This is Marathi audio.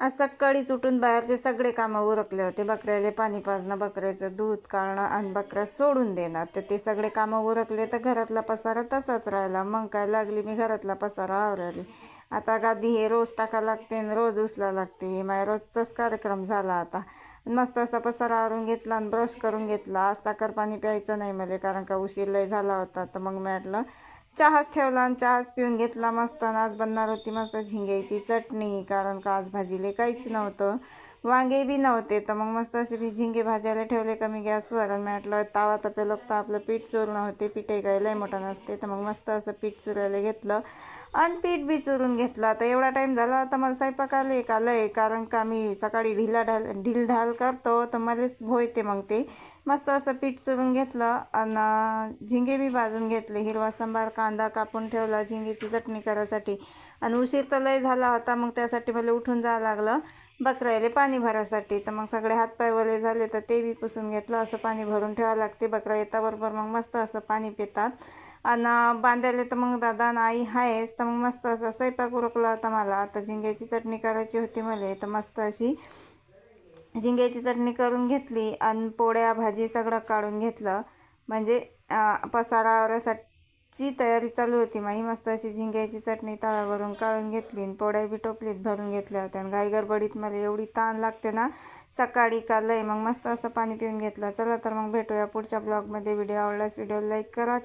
आज सकाळीच उठून बाहेरचे सगळे कामं उरकले होते. बकऱ्याले पाणी पाजणं, बकऱ्याचं दूध काढणं आणि बकऱ्या सोडून देणं. तर ते सगळे कामं उरकले तर घरातला पसारा तसाच राहिला. मग काय लागली मी घरातला पसारा आवरायले. आता गादी हे रोज टाका लागते आणि रोज उचला लागते. माझ्या रोजचाच कार्यक्रम झाला आता. मस्त असा पसारा आवरून घेतला आणि ब्रश करून घेतला. आज साखर पाणी प्यायचं नाही मला, कारण का उशीर लय झाला होता. तर मग म्हटलं चहाच ठेवला आणि चहाच पिऊन घेतला मस्त. आणि आज बनणार होती मस्त झिंग्याची चटणी, कारण का आज भाजीले काहीच नव्हतं, वांगे बी नव्हते. तर मग मस्त असे बी झिंगे भाजायला ठेवले कमी गॅसवर. आणि म्हटलं तावा तपेलं तर आपलं पीठ चुरणं होते. पीठही काय लय मोठं नसते. तर मग मस्त असं पीठ चुरायला घेतलं आणि पीठ बी चुरून घेतलं. आता एवढा टाईम झाला होता मला स्वयंपाकाला का लय, कारण का मी सकाळी ढीलढाल करतो तर मलाच भोयते. मग ते मस्त असं पीठ चुरून घेतलं आणि झिंगे बी भाजून घेतले. हिरवा सांबार कांदा कापून ठेवला झिंगेची चटणी करायसाठी. आणि उशीर तर लय झाला होता, मग त्यासाठी मला उठून जावं लागलं बकऱ्याले पाणी भरायसाठी. तर मग सगळे हातपाय वले झाले तर ते बी पुसून घेतलं. असं पाणी भरून ठेवावं लागते. बकरा येताबरोबर मग मस्त असं पाणी पितात. आणि बांधायला तर मग दादा आणि आई आहेच. तर मग मस्त असं स्वयंपाक उरकला होता मला. आता झिंग्याची चटणी करायची होती मला. तर मस्त अशी झिंग्याची चटणी करून घेतली आणि पोळ्या भाजी सगळं काढून घेतलं. म्हणजे पसारा आवरायसाठी तयारी चालू होती माझी. मस्त अशी झिंग्याची चटणी तव्यावरून काढून घेतली आणि पोळ्या बी टोपलीत भरून घेतल्या होत्या. आणि घाई गडबडीत मला एवढी ताण लागते ना सकाळी का लय. मग मस्त असं पाणी पिऊन घेतलं. चला तर मग भेटूया पुढच्या ब्लॉगमध्ये. व्हिडिओ आवडल्यास व्हिडिओ लाईक करा.